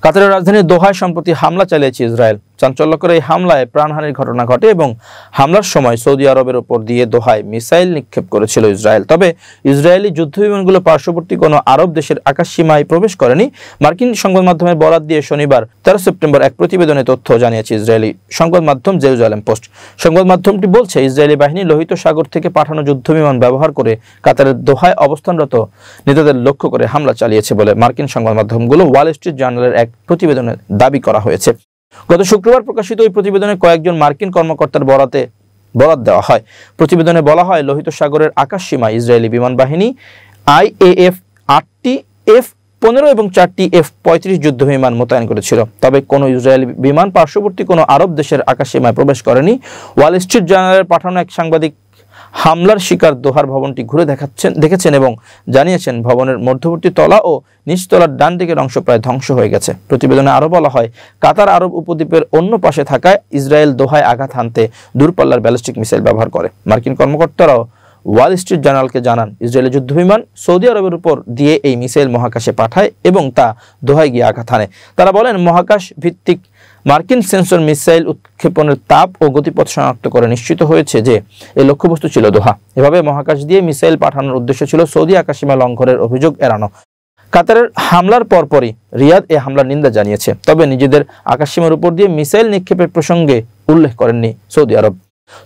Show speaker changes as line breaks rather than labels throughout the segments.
কাতারের রাজধানী দোহায় সম্প্রতি হামলা চালিয়েছে ইসরায়েল। চাঞ্চল্যকর এই হামলায় প্রাণহানির ঘটনা ঘটে এবং হামলার সময় সৌদি আরবের উপর দিয়ে দোহায় মিসাইল নিক্ষেপ করেছিল ইসরায়েল। তবে ইসরায়েলি যুদ্ধবিমানগুলো পার্শ্ববর্তী কোনো আরব দেশের আকাশসীমায় প্রবেশ করেনি। মার্কিন সংবাদ মাধ্যমের বরাত দিয়ে শনিবার 13 সেপ্টেম্বর এক প্রতিবেদনে তথ্য জানিয়েছে ইসরায়েলি সংবাদ মাধ্যম জেরুজালেম পোস্ট। সংবাদ মাধ্যমটি বলছে, ইসরায়েলি বাহিনী লোহিত সাগর থেকে পাঠানো যুদ্ধবিমান ব্যবহার করে কাতারের দোহায় অবস্থানরত নেতাদের লক্ষ্য করে হামলা চালিয়েছে বলে মার্কিন সংবাদ মাধ্যমগুলো ওয়াল স্ট্রিট জার্নালের এক প্রতিবেদনে দাবি করা হয়েছে। গত শুক্রবার প্রকাশিত ওই প্রতিবেদনে কয়েকজন মার্কিন কর্মকর্তার বরাত দেওয়া হয়। প্রতিবেদনে বলা হয়, লোহিত সাগরের আকাশসীমায় ইসরায়েলি বিমান বাহিনী IAF 8টি F-15 এবং 4টি F-35 যুদ্ধবিমান মোতায়েন করেছিল। তবে কোনো ইসরায়েলি বিমান পার্শ্ববর্তী কোনো আরব দেশের আকাশসীমায় প্রবেশ করেনি। ওয়াল স্ট্রিট জার্নালের পাঠানো এক সাংবাদিক হামলার শিকার দোহার ভবনটি ঘুরে দেখেছেন এবং জানিয়েছেন, ভবনের মধ্যবর্তী তলা ও নিচতলার ডান দিকের অংশ প্রায় ধ্বংস হয়ে গেছে। প্রতিবেদনে আরও বলা হয়, কাতার আরব উপদ্বীপের অন্য পাশে থাকায় ইসরায়েল দোহায় আঘাত হানতে দূরপাল্লার ব্যালিস্টিক মিসাইল ব্যবহার করে। মার্কিন কর্মকর্তারাও ওয়াল স্ট্রিট জার্নালকে জানান, ইসরায়েলি যুদ্ধবিমান সৌদি আরবের উপর দিয়ে এই মিসাইল মহাকাশে পাঠায় এবং তা দোহায় গিয়ে আঘাত হানে। তারা বলেন, মহাকাশ ভিত্তিক মার্কিন সেন্সর মিসাইল উৎক্ষেপণের তাপ ও গতিপথ শনাক্ত করে নিশ্চিত হয়েছে যে এই লক্ষ্যবস্তু ছিল দোহা। এভাবে মহাকাশ দিয়ে মিসাইল পাঠানোর উদ্দেশ্য ছিল সৌদি আকাশসীমা লঙ্ঘনের অভিযোগ এড়ানো। কাতারের হামলার পরপরই রিয়াদ এ হামলার নিন্দা জানিয়েছে, তবে নিজেদের আকাশসীমার উপর দিয়ে মিসাইল নিক্ষেপের প্রসঙ্গে উল্লেখ করেননি সৌদি আরব।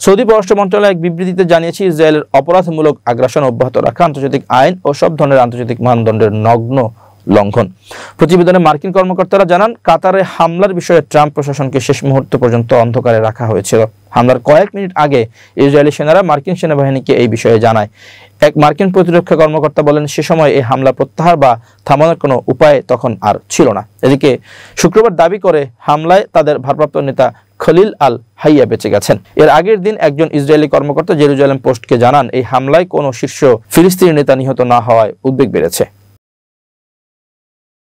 সৌদি পররাষ্ট্র মন্ত্রণালয় এক বিবৃতিতে জানিয়েছে, ইসরায়েলের অপরাধমূলক আগ্রাসন অব্যাহত রাখা আন্তর্জাতিক আইন ও সব ধরনের আন্তর্জাতিক মানদণ্ডের নগ্ন লঙ্ঘন। প্রতিবেদনে মার্কিন কর্মকর্তারা জানান, কাতারে হামলার বিষয়ে ট্রাম্প প্রশাসনকে শেষ মুহূর্ত পর্যন্ত অন্ধকারে রাখা হয়েছিল। হামলার কয়েক মিনিট আগে ইসরায়েলি সেনারা মার্কিন সেনাবাহিনীকে এই বিষয়ে জানায়। এক মার্কিন প্রতিরক্ষা কর্মকর্তা বলেন, সে সময় এই হামলা প্রত্যাহার বা থামানোর কোনো উপায় তখন আর ছিল না। এদিকে শুক্রবার দাবি করে হামলায় তাদের ভারপ্রাপ্ত নেতা খলিল আল হাইয়া বেঁচে গেছেন। এর আগের দিন একজন ইসরায়েলি কর্মকর্তা জেরুজালেম পোস্টকে জানান, এই হামলায় কোনো শীর্ষ ফিলিস্তিনি নেতা নিহত না হওয়ায় উদ্বেগ বেড়েছে।